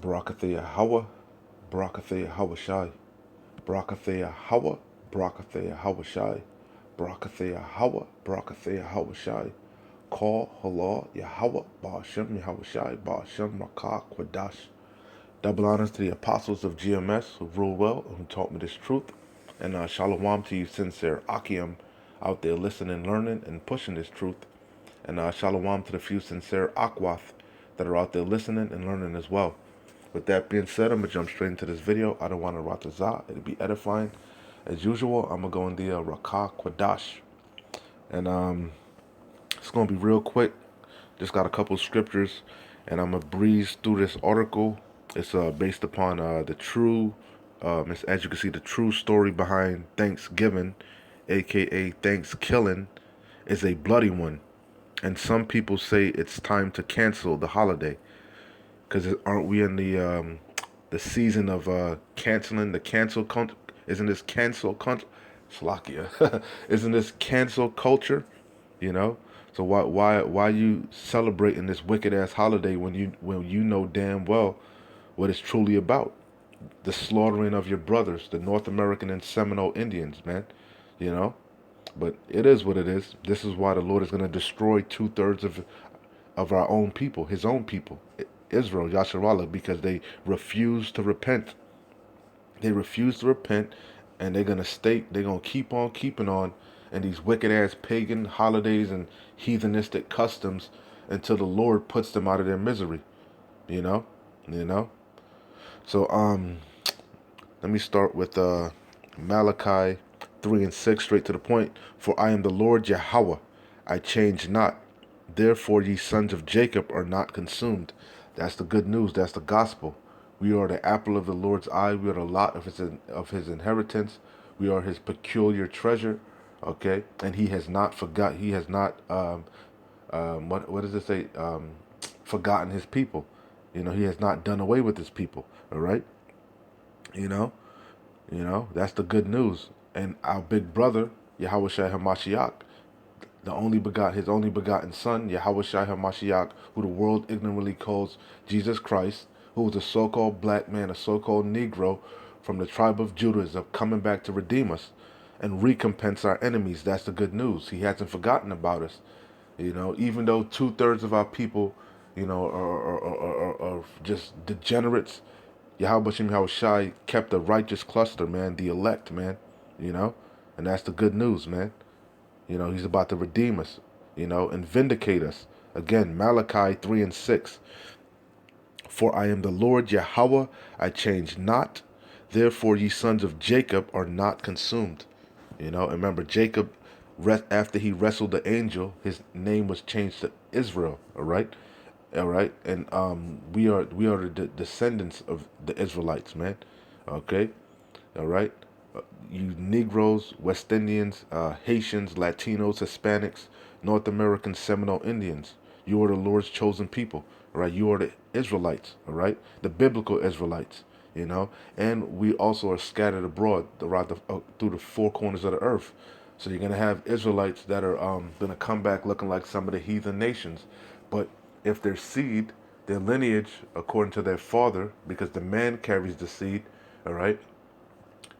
Barakathea Hawa, Barakathea Hawashai, Barakathea Hawa, Barakathea Hawashai, Barakathea Hawa, Barakathea Hawashai. Call Halal Yahweh, Ba'ashem Yahushai, Ba'ashem Rakah Kwadash. Double honors to the apostles of GMS who rule well and who taught me this truth. And shalom to you sincere Akim out there listening, learning, and pushing this truth. And shalom to the few sincere Akwath that are out there listening and learning as well. With that being said, I'm going to jump straight into this video. I don't want to ratazah. It'll be edifying. As usual, I'm going to go in the Rakah Kwadash. And it's going to be real quick. Just got a couple scriptures. And I'm going to breeze through this article. It's based upon the true, as you can see, the true story behind Thanksgiving, aka ThanksKilling, is a bloody one. And some people say it's time to cancel the holiday. Because aren't we in the season of canceling the cancel culture? Isn't this cancel culture? Slovakia. Isn't this cancel culture? You know? So why you celebrating this wicked ass holiday when you know damn well what it's truly about? The slaughtering of your brothers, the North American and Seminole Indians, man. You know? But it is what it is. This is why the Lord is going to destroy 2/3 of our own people, his own people, Israel, Yasharallah, because they refuse to repent. They refuse to repent, and they're going to keep on keeping on in these wicked ass pagan holidays and heathenistic customs until the Lord puts them out of their misery. You know? You know? So, let me start with Malachi 3 and 6, straight to the point. For I am the Lord Yahweh, I change not. Therefore ye sons of Jacob are not consumed. That's the good news. That's the gospel. We are the apple of the Lord's eye. We are the lot of his inheritance. We are his peculiar treasure. Okay, and he has not forgot. He has not what does it say? Forgotten his people. You know, he has not done away with his people. All right. You know, that's the good news. And our big brother, Yahweh Shai HaMashiach, his only begotten son, Yahweh Shai HaMashiach, who the world ignorantly calls Jesus Christ, who was a so-called black man, a so-called Negro from the tribe of Judah, is coming back to redeem us and recompense our enemies. That's the good news. He hasn't forgotten about us. You know, even though 2/3 of our people, you know, are just degenerates, Yahweh Shem Yahweh Shai kept the righteous cluster, man, the elect, man, you know, and that's the good news, man. You know, he's about to redeem us, you know, and vindicate us. Again, Malachi 3 and 6. For I am the Lord Yahweh, I change not. Therefore ye sons of Jacob are not consumed. You know, and remember, Jacob, after he wrestled the angel, his name was changed to Israel, all right? All right, and we are the descendants of the Israelites, man. Okay, all right. You Negroes, West Indians, Haitians, Latinos, Hispanics, North American Seminole Indians. You are the Lord's chosen people, all right? You are the Israelites, all right? The biblical Israelites, you know. And we also are scattered abroad through the four corners of the earth. So you're gonna have Israelites that are gonna come back looking like some of the heathen nations, but if their seed, their lineage, according to their father, because the man carries the seed, all right,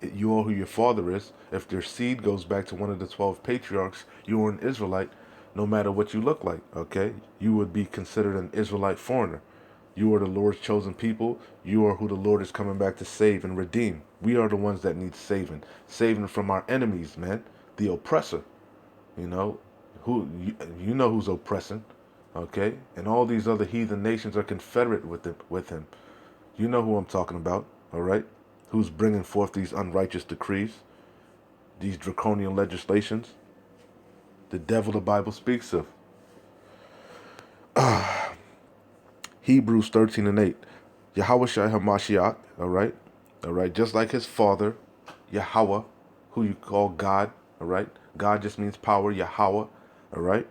you are who your father is. If their seed goes back to one of the 12 patriarchs, you are an Israelite, no matter what you look like, okay? You would be considered an Israelite foreigner. You are the Lord's chosen people. You are who the Lord is coming back to save and redeem. We are the ones that need saving. Saving from our enemies, man. The oppressor. You know, you know who's oppressing, okay? And all these other heathen nations are confederate with him. You know who I'm talking about, all right? Who's bringing forth these unrighteous decrees, these draconian legislations? The devil the Bible speaks of. Hebrews 13 and 8. Yahweh Shai HaMashiach, all right? All right, just like his father, Yahweh, who you call God, all right? God just means power, Yahweh, all right?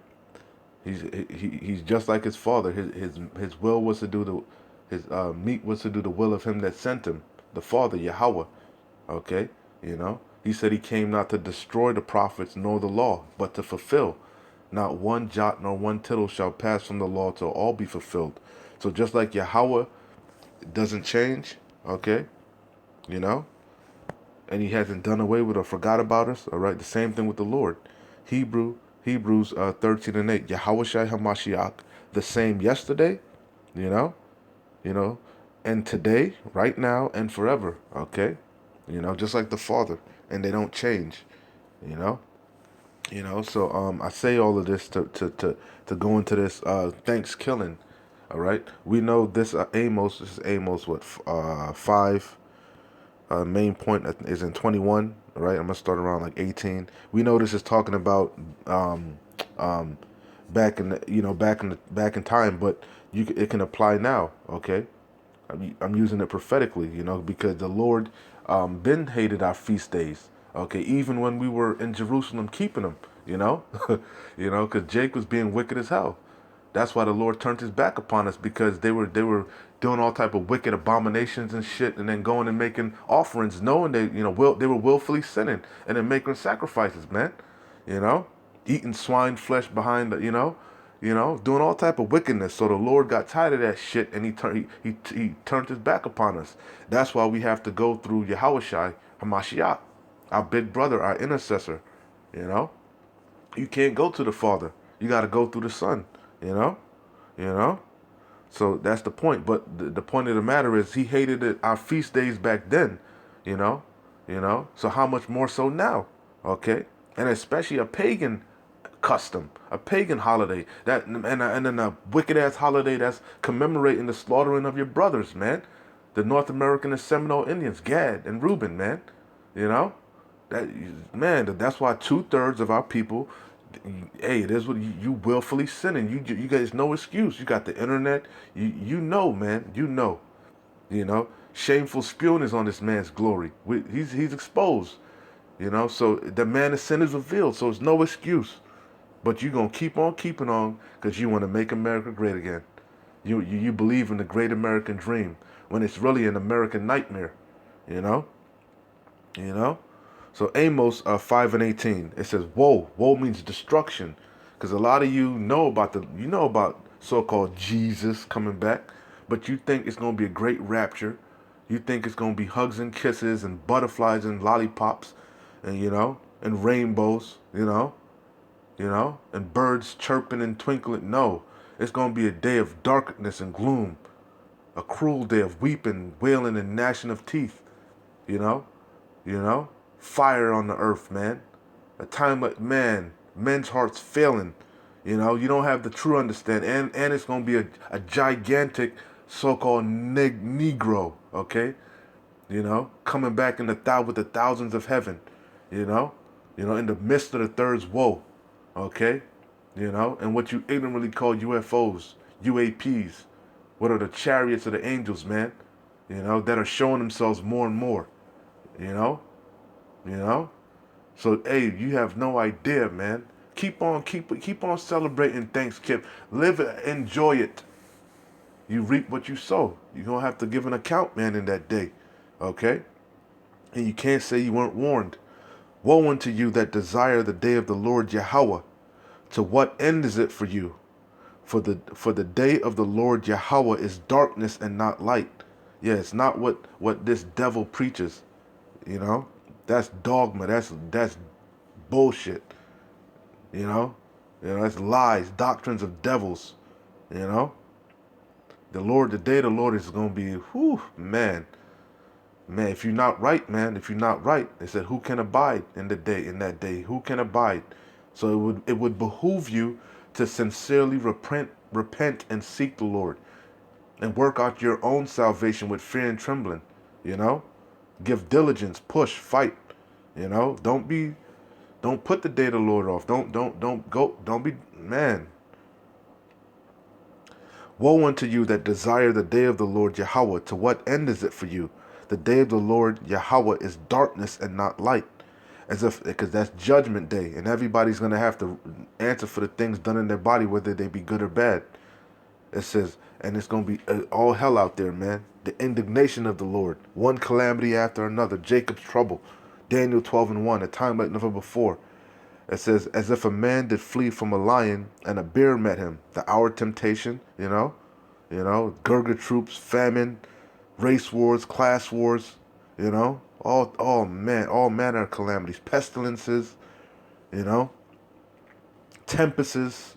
He's just like his father. His will was to do his meat was to do the will of him that sent him, the Father, Yahweh. Okay, you know, he said he came not to destroy the prophets nor the law, but to fulfill. Not one jot nor one tittle shall pass from the law till all be fulfilled. So just like Yahweh It doesn't change, okay? You know? And he hasn't done away with or forgot about us, all right? The same thing with the Lord. Hebrews 13 and 8. Yahushua HaMashiach, the same yesterday, you know, you know, and today, right now, and forever, okay? You know, just like the Father, and they don't change, you know? You know, so I say all of this to go into this ThanksKilling, all right? We know this Amos, this is Amos, what, 5, main point is in 21, right? I'm gonna start around like 18. We know this is talking about um, back in the, back in time, but it can apply now. Okay, I'm using it prophetically, because the Lord been hated our feast days. Okay, even when we were in Jerusalem keeping them, because Jake was being wicked as hell. That's why the Lord turned his back upon us, because they were doing all type of wicked abominations and shit, and then going and making offerings, knowing they were willfully sinning, and then making sacrifices, man. You know, eating swine flesh behind the, doing all type of wickedness. So the Lord got tired of that shit, and he turned his back upon us. That's why we have to go through Yahushua Hamashiach, our big brother, our intercessor. You know, you can't go to the Father. You got to go through the Son. You know, you know. So that's the point. But the point of the matter is, he hated our feast days back then. You know, So how much more so now? Okay, and especially a pagan custom, a pagan holiday and then a wicked ass holiday that's commemorating the slaughtering of your brothers, man. The North American and Seminole Indians, Gad and Reuben, man. You know, that man. That's why 2/3 of our people, hey, there's what you willfully sinning. You guys no excuse. You got the internet. Man. Shameful spewing is on this man's glory. He's exposed. So the man of sin is revealed. So it's no excuse. But you're going to keep on keeping on because you want to make America great again. You believe in the great American dream when it's really an American nightmare, you know? You know? So Amos 5 and 18, it says, woe. Woe means destruction. Because a lot of you know about so-called Jesus coming back, but you think it's going to be a great rapture. You think it's going to be hugs and kisses and butterflies and lollipops and, and rainbows, and birds chirping and twinkling. No, it's going to be a day of darkness and gloom, a cruel day of weeping, wailing, and gnashing of teeth. You know, fire on the earth, man. A time like men's hearts failing. You don't have the true understanding, and it's going to be a gigantic so-called Negro, okay? Coming back with the thousands of heaven, you know, in the midst of the third's woe, okay, and what you ignorantly call UFOs, UAPs, what are the chariots of the angels, man, that are showing themselves more and more, you know, you know. So hey, you have no idea, man. Keep on celebrating Thanksgiving. Live it, enjoy it. You reap what you sow. You're gonna have to give an account, man, in that day, okay? And you can't say you weren't warned. Woe unto you that desire the day of the Lord Yahweh. To what end is it for you? For the day of the Lord Yahweh is darkness and not light. Yeah, it's not what this devil preaches. You know, that's dogma. That's bullshit. You know, that's lies, doctrines of devils. You know, the day of the Lord is gonna be, whew, man. Man, if you're not right, man, if you're not right, they said, who can abide in that day? Who can abide? So it would behoove you to sincerely repent and seek the Lord and work out your own salvation with fear and trembling. You know, give diligence, push, fight. Don't put the day of the Lord off. Don't be, man. Woe unto you that desire the day of the Lord Yahweh. To what end is it for you? The day of the Lord Yahweh is darkness and not light. Because that's judgment day, and everybody's going to have to answer for the things done in their body, whether they be good or bad. It says, and it's going to be all hell out there, man. The indignation of the Lord. One calamity after another. Jacob's trouble. Daniel 12 and 1. A time like never before. It says, as if a man did flee from a lion and a bear met him. The hour temptation, Gurga troops, famine, race wars, class wars, you know, all manner of calamities, pestilences, you know, tempests,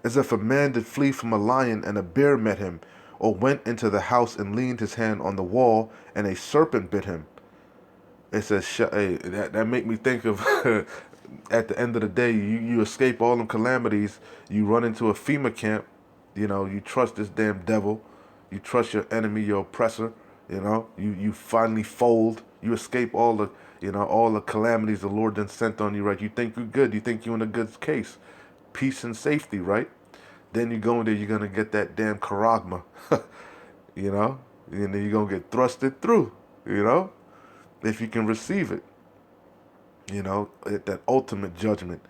as if a man did flee from a lion and a bear met him, or went into the house and leaned his hand on the wall and a serpent bit him. It says, hey, that make me think of at the end of the day, you escape all them calamities. You run into a FEMA camp. You know, you trust this damn devil. You trust your enemy, your oppressor. You know, you finally fold. You escape all the, all the calamities the Lord then sent on you, right? You think you're good. You think you're in a good case. Peace and safety, right? Then you go in there, you're going to get that damn charagma, you know? And then you're going to get thrusted through, you know? If you can receive it, that ultimate judgment,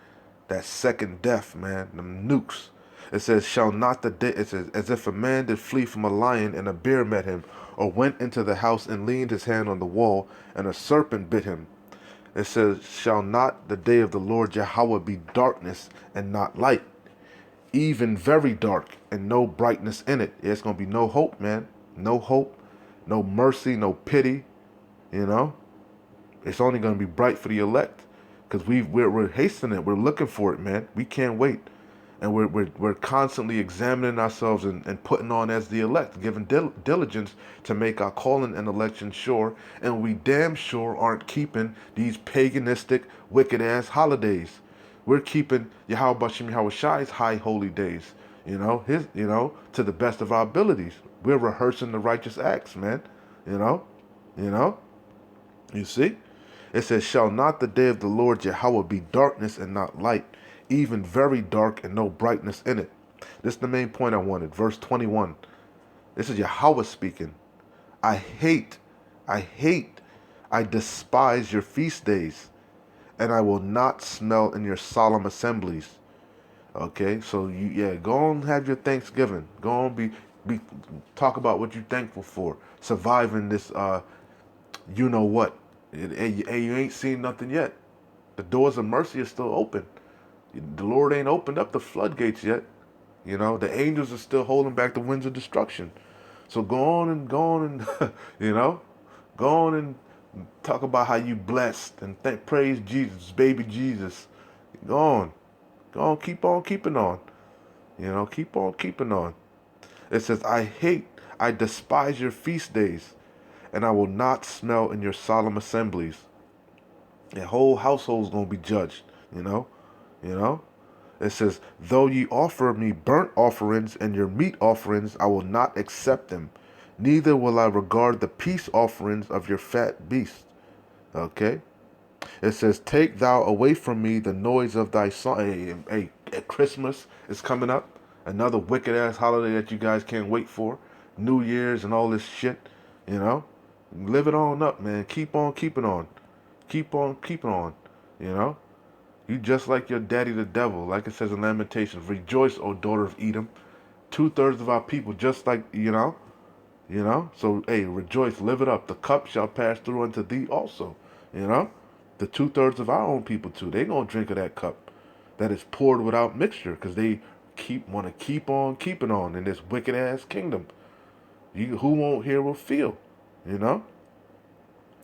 that second death, man, them nukes. It says, shall not the day, it says, as if a man did flee from a lion and a bear met him, or went into the house and leaned his hand on the wall, and a serpent bit him. It says, shall not the day of the Lord Yahweh be darkness and not light, even very dark and no brightness in it? There's going to be no hope, man. No hope, no mercy, no pity, you know? It's only going to be bright for the elect, because we're hastening it. We're looking for it, man. We can't wait. And we're constantly examining ourselves and putting on as the elect, giving diligence to make our calling and election sure. And we damn sure aren't keeping these paganistic, wicked-ass holidays. We're keeping Yahweh Bashim Yahweh Shai's high holy days, to the best of our abilities. We're rehearsing the righteous acts, man. You know, you know. You see? It says, shall not the day of the Lord Yahweh be darkness and not light, even very dark and no brightness in it? This is the main point I wanted. Verse 21. This is Yahweh speaking. I hate, I hate, I despise your feast days, and I will not smell in your solemn assemblies. Okay, so go and have your Thanksgiving. Go and be talk about what you're thankful for. Surviving this you know what. And you ain't seen nothing yet. The doors of mercy are still open. The Lord ain't opened up the floodgates yet. The angels are still holding back the winds of destruction. So go on and, go on and talk about how you blessed and praise Jesus, baby Jesus. Go on, keep on keeping on. Keep on keeping on. It says, I despise your feast days, and I will not smell in your solemn assemblies. The whole household's gonna be judged, you know. It says, though ye offer me burnt offerings and your meat offerings, I will not accept them. Neither will I regard the peace offerings of your fat beasts. Okay. It says, take thou away from me the noise of thy song. Hey, Christmas is coming up. Another wicked ass holiday that you guys can't wait for. New Year's and all this shit, you know. Live it on up, man. Keep on keeping on. Keep on keeping on. You know? You just like your daddy the devil. Like it says in Lamentations. Rejoice, O daughter of Edom. 2/3 of our people just like, So, hey, rejoice. Live it up. The cup shall pass through unto thee also. You know? The 2/3 of our own people too. They gonna drink of that cup that is poured without mixture, because they want to keep on keeping on in this wicked ass kingdom. Who won't hear will feel. You know?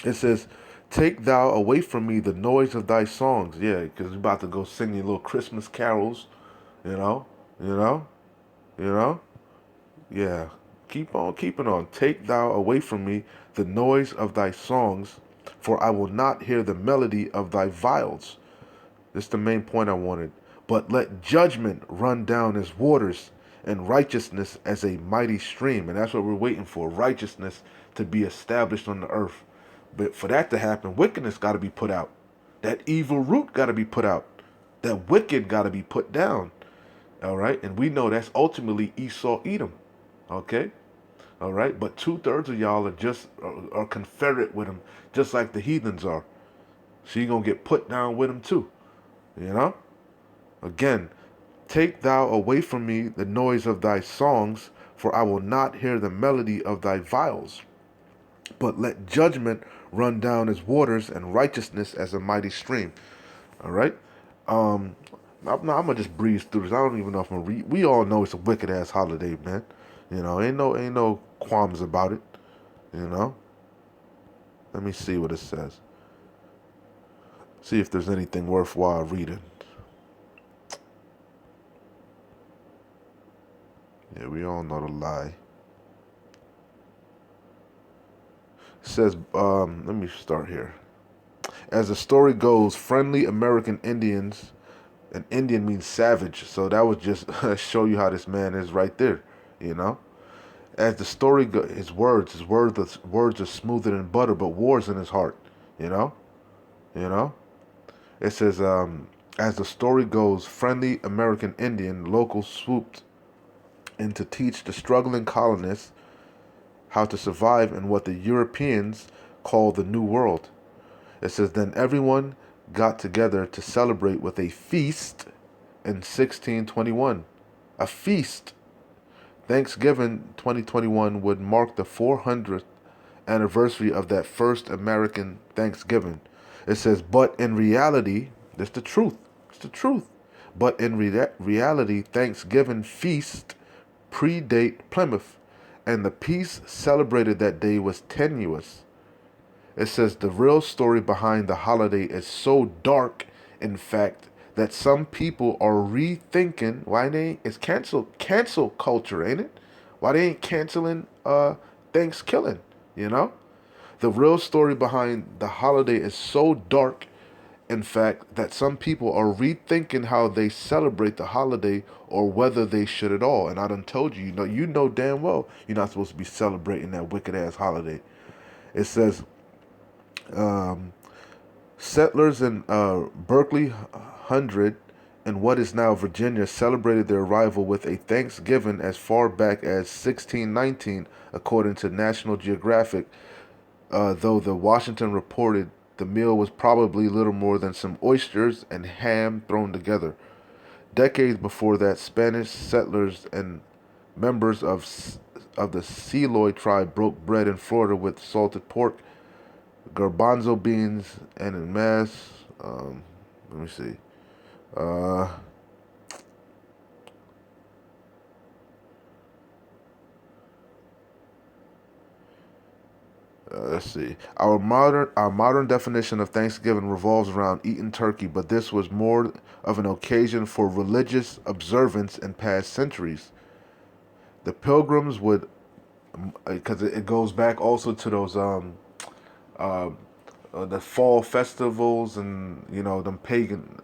It says, take thou away from me the noise of thy songs. Yeah, because you're about to go sing your little Christmas carols. You know? You know? You know? Yeah. Keep on keeping on. Take thou away from me the noise of thy songs, for I will not hear the melody of thy viols. This is the main point I wanted. But let judgment run down as waters, and righteousness as a mighty stream. And that's what we're waiting for. Righteousness to be established on the earth. But for that to happen, wickedness got to be put out. That evil root got to be put out. That wicked got to be put down. All right? And we know that's ultimately Esau, Edom. Okay? All right? But 2/3 of y'all are confederate with him, just like the heathens are. So you're going to get put down with him too. You know? Again, take thou away from me the noise of thy songs, for I will not hear the melody of thy viols. But let judgment run down as waters, and righteousness as a mighty stream. All right? I'm going to just breeze through this. I don't even know if I'm going to read. We all know it's a wicked-ass holiday, man. Ain't no qualms about it. You know? Let me see what it says. See if there's anything worthwhile reading. Yeah, we all know the lie. It says, let me start here. As the story goes, friendly American Indians, an Indian means savage, so that would just show you how this man is right there, you know? As the story goes, his words are smoother than butter, but war's in his heart, you know? You know? It says, as the story goes, friendly American Indian locals swooped in to teach the struggling colonists how to survive in what the Europeans call the New World. It says, then everyone got together to celebrate with a feast in 1621. A feast. Thanksgiving 2021 would mark the 400th anniversary of that first American Thanksgiving. It says, but in reality, that's the truth. It's the truth. But in reality, Thanksgiving feast predate Plymouth, and the peace celebrated that day was tenuous. It says the real story behind the holiday is so dark, in fact, that some people are rethinking why they ain't, it's cancel culture, ain't it? Why they ain't canceling ThanksKilling, you know? The real story behind the holiday is so dark, in fact, that some people are rethinking how they celebrate the holiday or whether they should at all. And I done told you, you know damn well you're not supposed to be celebrating that wicked ass holiday. It says um, settlers in Berkeley Hundred in what is now Virginia celebrated their arrival with a Thanksgiving as far back as 1619, according to National Geographic, though the Washington reported the meal was probably little more than some oysters and ham thrown together. Decades before that, Spanish settlers and members of the Seloy tribe broke bread in Florida with salted pork, garbanzo beans, and in mass. Let me see. Uh, let's see. Our modern definition of Thanksgiving revolves around eating turkey, but this was more of an occasion for religious observance in past centuries. The pilgrims would, because it goes back also to those uh, the fall festivals and them pagan,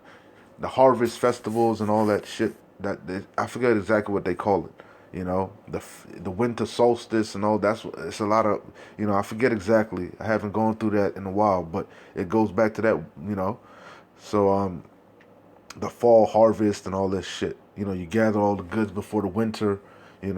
the harvest festivals and all that shit. I forget exactly what they call it. The winter solstice and all. It's a lot of I forget exactly. I haven't gone through that in a while, but it goes back to that. So the fall harvest and all this shit. You gather all the goods before the winter. You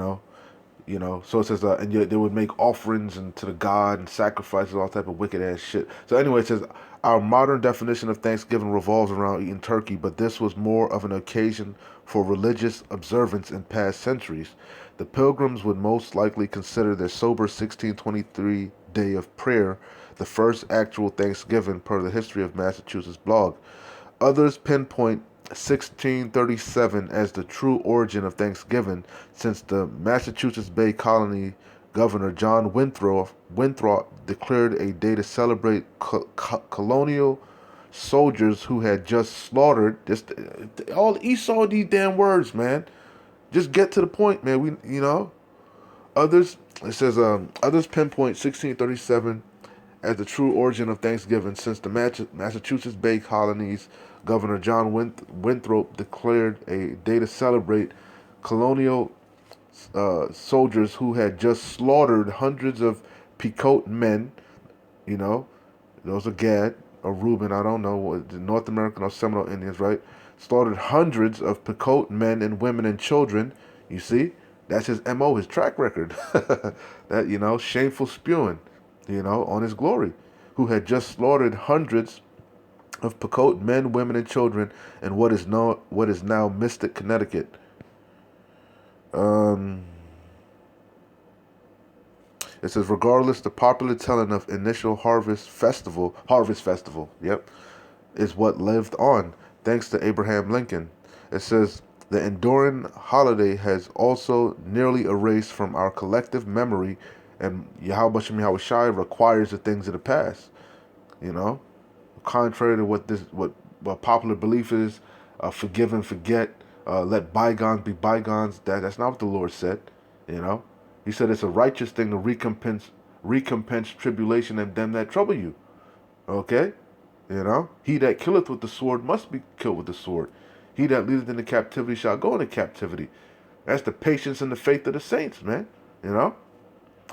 know, so it says, and yet they would make offerings and to the god and sacrifices, all type of wicked ass shit. So anyway, it says our modern definition of Thanksgiving revolves around eating turkey, but this was more of an occasion for religious observance in past centuries. The pilgrims would most likely consider their sober 1623 day of prayer the first actual Thanksgiving per the History of Massachusetts blog. Others pinpoint 1637 as the true origin of Thanksgiving, since the Massachusetts Bay Colony Governor John Winthrop declared a day to celebrate colonial soldiers who had just slaughtered. Just all Esau these damn words, man. Just get to the point, man. Others. It says others pinpoint 1637 as the true origin of Thanksgiving, since the Massachusetts Bay Colony's Governor John Winthrop declared a day to celebrate colonial soldiers who had just slaughtered hundreds of Pequot men. You know, those are Gad or Reuben, I don't know, the North American or Seminole Indians, right? Slaughtered hundreds of Pequot men and women and children. You see, that's his MO, his track record. That, shameful spewing, on his glory, who had just slaughtered hundreds of Pequot men, women, and children in what is now Mystic, Connecticut. Um, it says, regardless, the popular telling of initial Harvest Festival, yep, is what lived on, thanks to Abraham Lincoln. It says, the enduring holiday has also nearly erased from our collective memory And Yahweh Shem Yahweh Shai requires the things of the past. You know, contrary to what popular belief is, forgive and forget, let bygones be bygones. That's not what the Lord said. You know, He said it's a righteous thing to recompense tribulation and them that trouble you. Okay, you know, he that killeth with the sword must be killed with the sword. He that leadeth into captivity shall go into captivity. That's the patience and the faith of the saints, man. You know,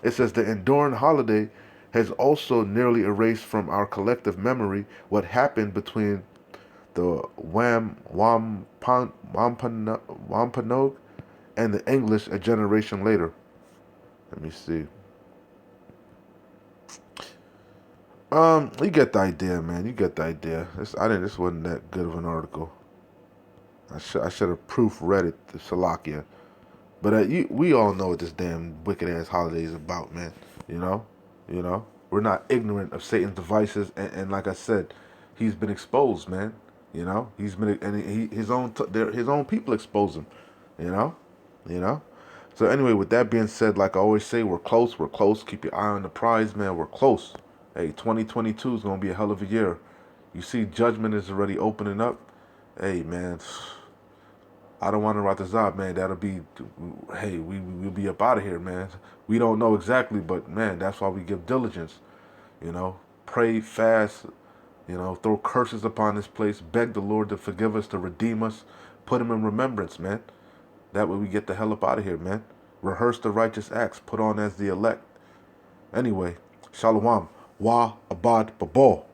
it says the enduring holiday has also nearly erased from our collective memory what happened between the Wampanoag and the English a generation later. Let me see. You get the idea, man. You get the idea. I think this wasn't that good of an article. I should have proofread it, the Salakia. But we all know what this damn wicked ass holiday is about, man. You know, we're not ignorant of Satan's devices, and like I said, he's been exposed, man. You know, he's been and his own people expose him. You know, you know. So anyway, with that being said, like I always say, we're close. We're close. Keep your eye on the prize, man. We're close. Hey, 2022 is gonna be a hell of a year. You see, judgment is already opening up. Hey, man. I don't want to write this out, man. That'll be, hey, we'll be up out of here, man. We don't know exactly, but man, that's why we give diligence. You know, pray, fast. You know, throw curses upon this place. Beg the Lord to forgive us, to redeem us. Put him in remembrance, man. That way we get the hell up out of here, man. Rehearse the righteous acts. Put on as the elect. Anyway, shalom. Wa abad babal.